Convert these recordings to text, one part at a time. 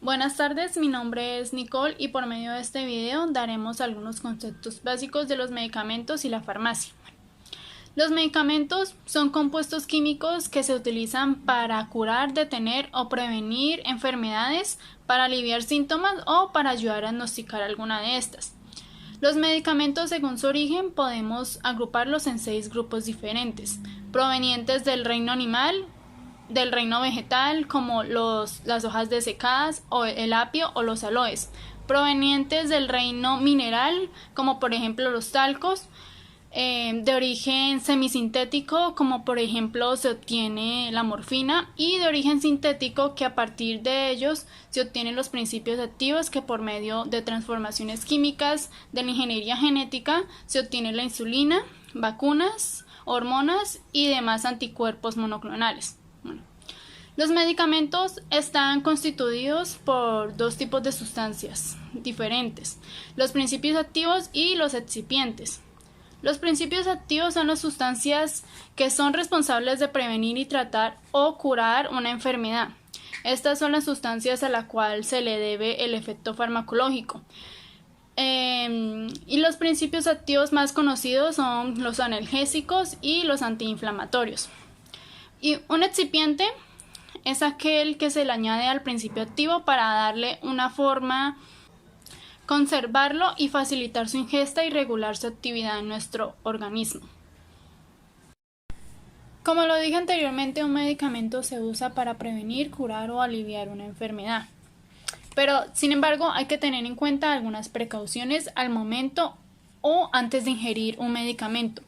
Buenas tardes, mi nombre es Nicole y por medio de este video daremos algunos conceptos básicos de los medicamentos y la farmacia. Los medicamentos son compuestos químicos que se utilizan para curar, detener o prevenir enfermedades, para aliviar síntomas o para ayudar a diagnosticar alguna de estas. Los medicamentos, según su origen, podemos agruparlos en 6 grupos diferentes, provenientes del reino animal, del reino vegetal, como las hojas desecadas o el apio o los aloes, provenientes del reino mineral, como por ejemplo los talcos, de origen semisintético, como por ejemplo se obtiene la morfina, y de origen sintético, que a partir de ellos se obtienen los principios activos, que por medio de transformaciones químicas de la ingeniería genética se obtiene la insulina, vacunas, hormonas y demás anticuerpos monoclonales. Los medicamentos están constituidos por 2 tipos de sustancias diferentes, los principios activos y los excipientes. Los principios activos son las sustancias que son responsables de prevenir y tratar o curar una enfermedad. Estas son las sustancias a las cuales se le debe el efecto farmacológico. Y los principios activos más conocidos son los analgésicos y los antiinflamatorios. Y un excipiente es aquel que se le añade al principio activo para darle una forma, conservarlo y facilitar su ingesta y regular su actividad en nuestro organismo. Como lo dije anteriormente, un medicamento se usa para prevenir, curar o aliviar una enfermedad. Pero, sin embargo, hay que tener en cuenta algunas precauciones al momento o antes de ingerir un medicamento,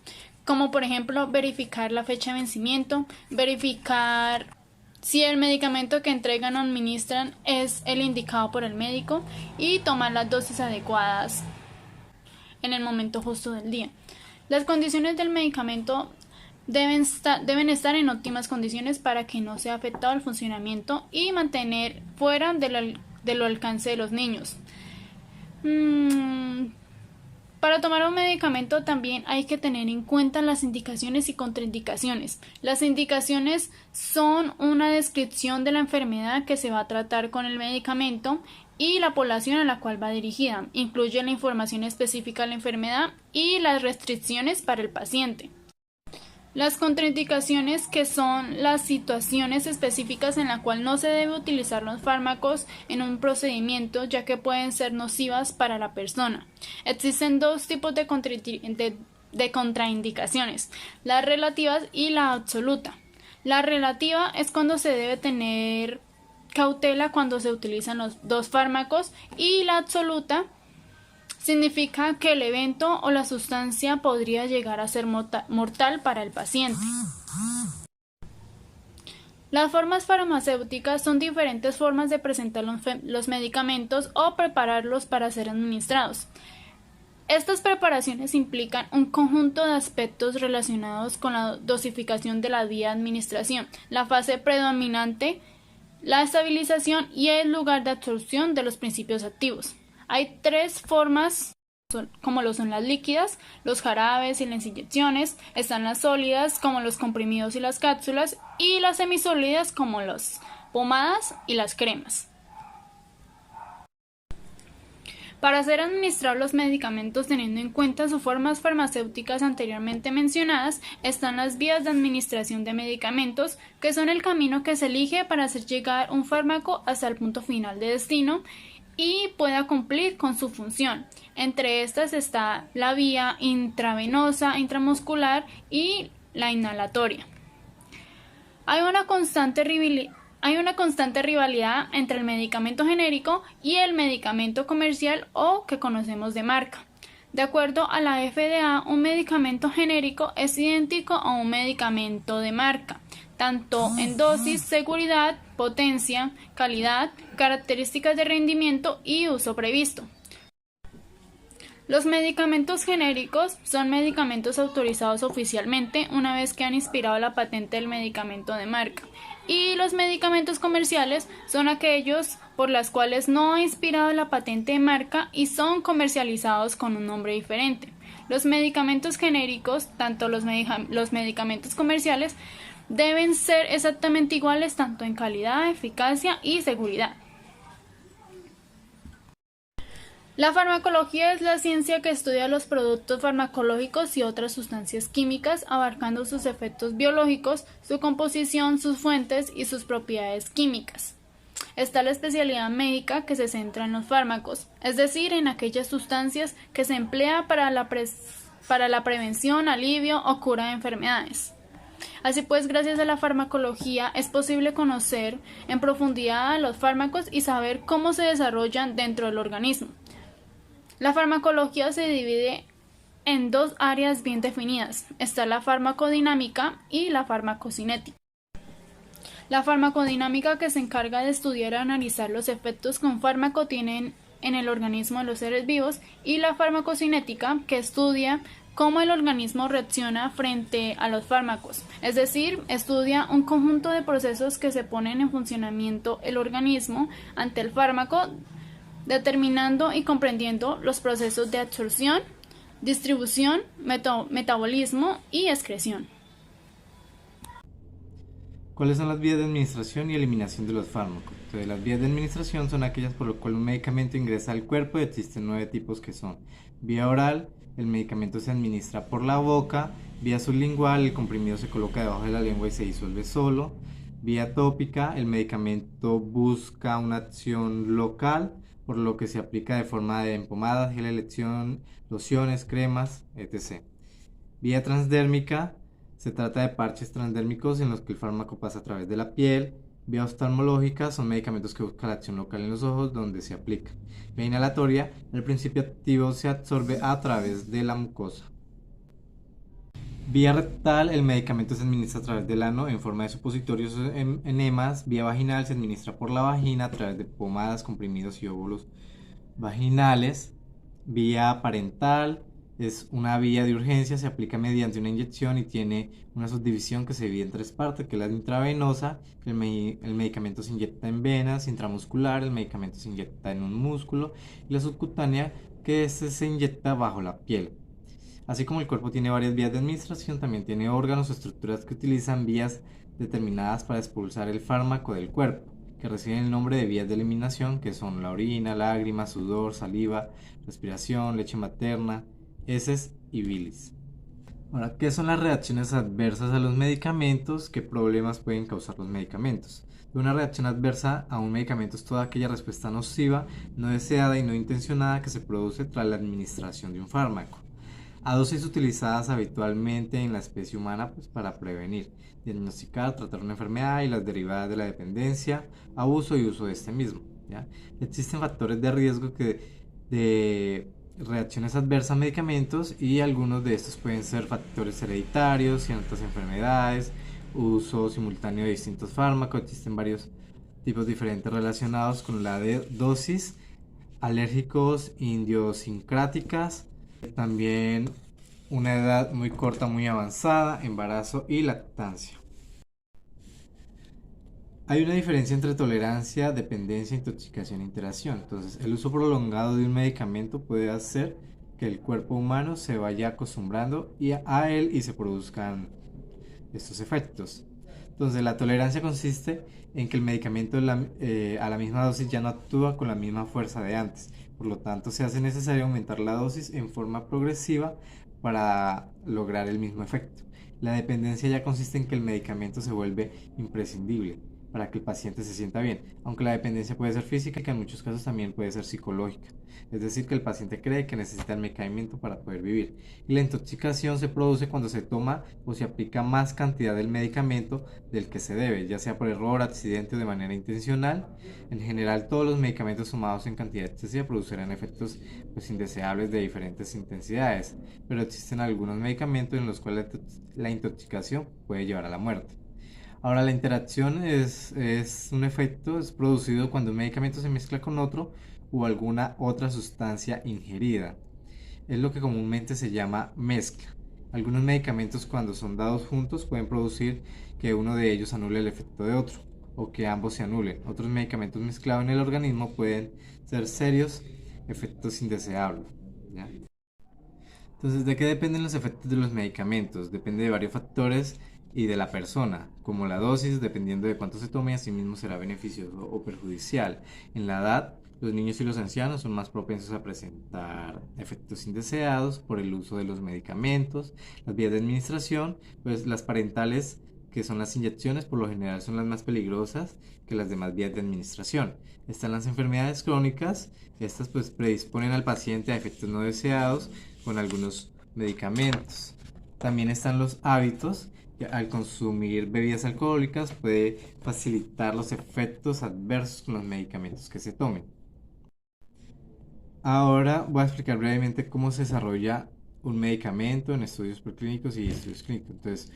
como por ejemplo verificar la fecha de vencimiento, verificar si el medicamento que entregan o administran es el indicado por el médico y tomar las dosis adecuadas en el momento justo del día. Las condiciones del medicamento deben estar en óptimas condiciones para que no sea afectado el funcionamiento y mantener fuera del alcance de los niños. Para tomar un medicamento también hay que tener en cuenta las indicaciones y contraindicaciones. Las indicaciones son una descripción de la enfermedad que se va a tratar con el medicamento y la población a la cual va dirigida. Incluye la información específica de la enfermedad y las restricciones para el paciente. Las contraindicaciones, que son las situaciones específicas en la cual no se debe utilizar los fármacos en un procedimiento, ya que pueden ser nocivas para la persona. Existen 2 tipos de contraindicaciones, las relativas y la absoluta. La relativa es cuando se debe tener cautela cuando se utilizan los 2 fármacos, y la absoluta significa que el evento o la sustancia podría llegar a ser mortal para el paciente. Las formas farmacéuticas son diferentes formas de presentar los medicamentos o prepararlos para ser administrados. Estas preparaciones implican un conjunto de aspectos relacionados con la dosificación de la vía de administración, la fase predominante, la estabilización y el lugar de absorción de los principios activos. Hay 3 formas, como lo son las líquidas, los jarabes y las inyecciones. Están las sólidas, como los comprimidos y las cápsulas, y las semisólidas, como las pomadas y las cremas. Para ser administrados los medicamentos teniendo en cuenta sus formas farmacéuticas anteriormente mencionadas, están las vías de administración de medicamentos, que son el camino que se elige para hacer llegar un fármaco hasta el punto final de destino y pueda cumplir con su función. Entre estas está la vía intravenosa, intramuscular y la inhalatoria. Hay una constante rivalidad entre el medicamento genérico y el medicamento comercial o que conocemos de marca. De acuerdo a la FDA, un medicamento genérico es idéntico a un medicamento de marca, tanto en dosis, seguridad, potencia, calidad, características de rendimiento y uso previsto. Los medicamentos genéricos son medicamentos autorizados oficialmente una vez que han inspirado la patente del medicamento de marca, y los medicamentos comerciales son aquellos por los cuales no ha inspirado la patente de marca y son comercializados con un nombre diferente. Los medicamentos genéricos, tanto los medicamentos comerciales, deben ser exactamente iguales tanto en calidad, eficacia y seguridad. La farmacología es la ciencia que estudia los productos farmacológicos y otras sustancias químicas, abarcando sus efectos biológicos, su composición, sus fuentes y sus propiedades químicas. Está la especialidad médica que se centra en los fármacos, es decir, en aquellas sustancias que se emplea para la prevención, alivio o cura de enfermedades. Así pues, gracias a la farmacología es posible conocer en profundidad a los fármacos y saber cómo se desarrollan dentro del organismo. La farmacología se divide en dos áreas bien definidas. Está la farmacodinámica y la farmacocinética. La farmacodinámica, que se encarga de estudiar y analizar los efectos que un fármaco tiene en el organismo de los seres vivos, y la farmacocinética, que estudia cómo el organismo reacciona frente a los fármacos, es decir, estudia un conjunto de procesos que se ponen en funcionamiento el organismo ante el fármaco, determinando y comprendiendo los procesos de absorción, distribución, metabolismo y excreción. ¿Cuáles son las vías de administración y eliminación de los fármacos? Entonces, las vías de administración son aquellas por las cuales un medicamento ingresa al cuerpo y existen 9 tipos que son: vía oral, el medicamento se administra por la boca; vía sublingual, el comprimido se coloca debajo de la lengua y se disuelve solo; vía tópica, el medicamento busca una acción local, por lo que se aplica de forma de pomadas, gel, lociones, cremas, etc. Vía transdérmica, se trata de parches transdérmicos en los que el fármaco pasa a través de la piel. Vía oftalmológica, son medicamentos que buscan la acción local en los ojos donde se aplica. Vía inhalatoria, el principio activo se absorbe a través de la mucosa. Vía rectal, el medicamento se administra a través del ano en forma de supositorios o enemas. Vía vaginal, se administra por la vagina a través de pomadas, comprimidos y óvulos vaginales. Vía parental, es una vía de urgencia, se aplica mediante una inyección y tiene una subdivisión que se divide en 3 partes, que es la intravenosa. El medicamento se inyecta en venas; intramuscular, el medicamento se inyecta en un músculo; y la subcutánea, que se inyecta bajo la piel. Así como el cuerpo tiene varias vías de administración, también tiene órganos o estructuras que utilizan vías determinadas para expulsar el fármaco del cuerpo, que reciben el nombre de vías de eliminación, que son la orina, lágrimas, sudor, saliva, respiración, leche materna, heces y bilis. Ahora, ¿qué son las reacciones adversas a los medicamentos? ¿Qué problemas pueden causar los medicamentos? Una reacción adversa a un medicamento es toda aquella respuesta nociva, no deseada y no intencionada que se produce tras la administración de un fármaco, a dosis utilizadas habitualmente en la especie humana, para prevenir, diagnosticar, tratar una enfermedad y las derivadas de la dependencia, abuso y uso de este mismo, ¿ya? Existen factores de riesgo de reacciones adversas a medicamentos, y algunos de estos pueden ser factores hereditarios, ciertas enfermedades, uso simultáneo de distintos fármacos. Existen varios tipos diferentes relacionados con la dosis, alérgicos, idiosincráticas, también una edad muy corta, muy avanzada, embarazo y lactancia. Hay una diferencia entre tolerancia, dependencia, intoxicación e interacción. Entonces, el uso prolongado de un medicamento puede hacer que el cuerpo humano se vaya acostumbrando a él y se produzcan estos efectos. Entonces, la tolerancia consiste en que el medicamento a la misma dosis ya no actúa con la misma fuerza de antes. Por lo tanto, se hace necesario aumentar la dosis en forma progresiva para lograr el mismo efecto. La dependencia ya consiste en que el medicamento se vuelve imprescindible para que el paciente se sienta bien, aunque la dependencia puede ser física y en muchos casos también puede ser psicológica, es decir, que el paciente cree que necesita el medicamento para poder vivir. Y la intoxicación se produce cuando se toma o se aplica más cantidad del medicamento del que se debe, ya sea por error, accidente o de manera intencional. En general, todos los medicamentos tomados en cantidad excesiva producirán efectos indeseables de diferentes intensidades, pero existen algunos medicamentos en los cuales la intoxicación puede llevar a la muerte. Ahora, la interacción es un efecto, es producido cuando un medicamento se mezcla con otro o alguna otra sustancia ingerida. Es lo que comúnmente se llama mezcla. Algunos medicamentos, cuando son dados juntos, pueden producir que uno de ellos anule el efecto de otro, o que ambos se anulen. Otros medicamentos mezclados en el organismo pueden ser serios efectos indeseables, ¿ya? Entonces, ¿de qué dependen los efectos de los medicamentos? Depende de varios factores y de la persona, como la dosis, dependiendo de cuánto se tome, asimismo será beneficioso o perjudicial. En la edad, los niños y los ancianos son más propensos a presentar efectos indeseados por el uso de los medicamentos. Las vías de administración, pues las parentales, que son las inyecciones, por lo general son las más peligrosas que las demás vías de administración. Están las enfermedades crónicas, estas pues predisponen al paciente a efectos no deseados con algunos medicamentos. También están los hábitos, que al consumir bebidas alcohólicas puede facilitar los efectos adversos con los medicamentos que se tomen. Ahora voy a explicar brevemente cómo se desarrolla un medicamento en estudios preclínicos y estudios clínicos. Entonces,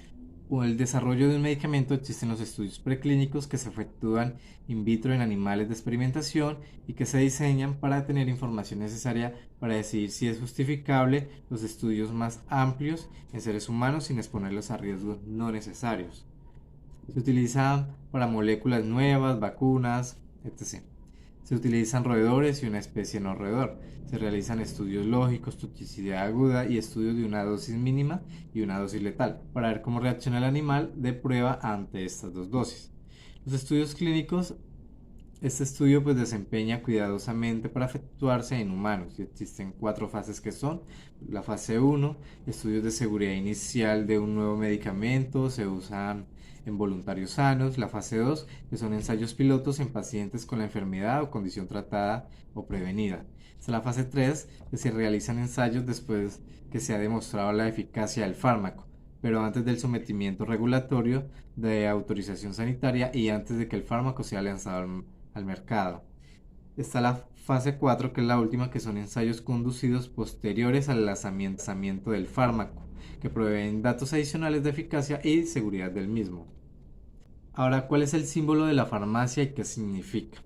el desarrollo de un medicamento existen los estudios preclínicos que se efectúan in vitro en animales de experimentación y que se diseñan para tener información necesaria para decidir si es justificable los estudios más amplios en seres humanos sin exponerlos a riesgos no necesarios. Se utilizan para moléculas nuevas, vacunas, etc. Se utilizan roedores y una especie no roedor. Se realizan estudios lógicos, toxicidad aguda y estudios de una dosis mínima y una dosis letal para ver cómo reacciona el animal de prueba ante estas dos dosis. Los estudios clínicos, este estudio pues desempeña cuidadosamente para efectuarse en humanos y existen 4 fases que son la fase 1, estudios de seguridad inicial de un nuevo medicamento, se usan en voluntarios sanos, la fase 2, que son ensayos pilotos en pacientes con la enfermedad o condición tratada o prevenida. Está la fase 3, que se realizan ensayos después que se ha demostrado la eficacia del fármaco, pero antes del sometimiento regulatorio de autorización sanitaria y antes de que el fármaco sea lanzado al mercado. Está la fase 4, que es la última, que son ensayos conducidos posteriores al lanzamiento del fármaco, que proveen datos adicionales de eficacia y seguridad del mismo. Ahora, ¿cuál es el símbolo de la farmacia y qué significa?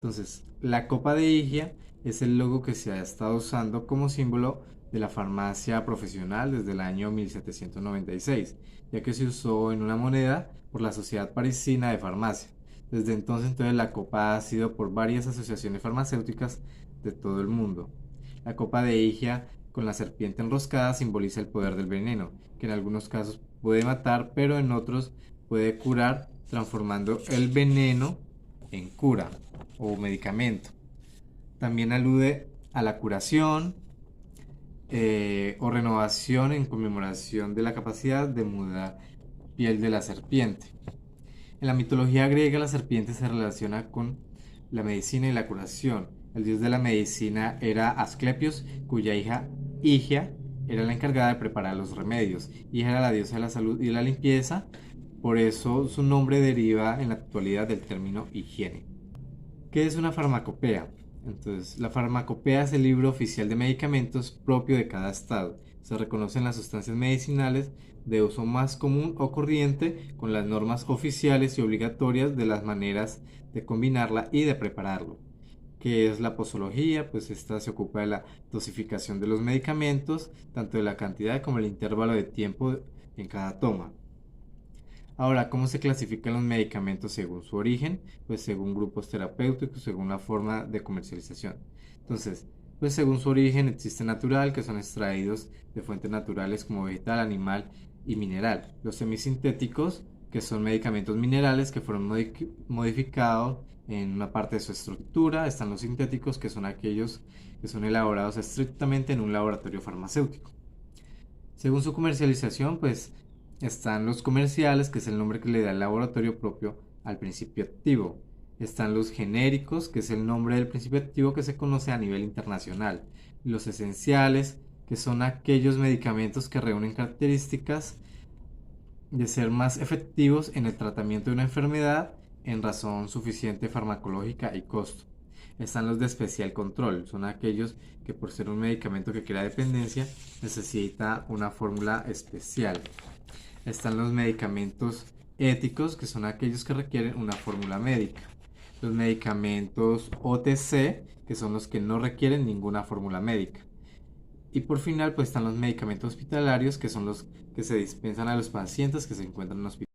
Entonces, la copa de Higia es el logo que se ha estado usando como símbolo de la farmacia profesional desde el año 1796, ya que se usó en una moneda por la Sociedad Parisina de Farmacia. Desde entonces, la copa ha sido por varias asociaciones farmacéuticas de todo el mundo. La copa de Higia con la serpiente enroscada simboliza el poder del veneno, que en algunos casos puede matar, pero en otros puede curar, transformando el veneno en cura o medicamento. También alude a la curación o renovación en conmemoración de la capacidad de mudar piel de la serpiente. En la mitología griega, la serpiente se relaciona con la medicina y la curación. El dios de la medicina era Asclepios, cuya hija Higia era la encargada de preparar los remedios. Higia era la diosa de la salud y la limpieza, por eso su nombre deriva en la actualidad del término higiene. ¿Qué es una farmacopea? Entonces, la farmacopea es el libro oficial de medicamentos propio de cada estado. Se reconocen las sustancias medicinales de uso más común o corriente con las normas oficiales y obligatorias de las maneras de combinarla y de prepararlo. ¿Qué es la posología? Pues esta se ocupa de la dosificación de los medicamentos, tanto de la cantidad como el intervalo de tiempo en cada toma. Ahora, ¿cómo se clasifican los medicamentos según su origen? Pues según grupos terapéuticos, según la forma de comercialización. Entonces, pues según su origen existe natural, que son extraídos de fuentes naturales como vegetal, animal y mineral. Los semisintéticos, que son medicamentos minerales que fueron modificados en una parte de su estructura. Están los sintéticos, que son aquellos que son elaborados estrictamente en un laboratorio farmacéutico. Según su comercialización, pues están los comerciales, que es el nombre que le da el laboratorio propio al principio activo. Están los genéricos, que es el nombre del principio activo que se conoce a nivel internacional. Los esenciales, que son aquellos medicamentos que reúnen características de ser más efectivos en el tratamiento de una enfermedad en razón suficiente farmacológica y costo. Están los de especial control, son aquellos que por ser un medicamento que crea dependencia necesita una fórmula especial. Están los medicamentos éticos, que son aquellos que requieren una fórmula médica. Los medicamentos OTC, que son los que no requieren ninguna fórmula médica. Y por final, pues están los medicamentos hospitalarios, que son los que se dispensan a los pacientes que se encuentran en hospitales.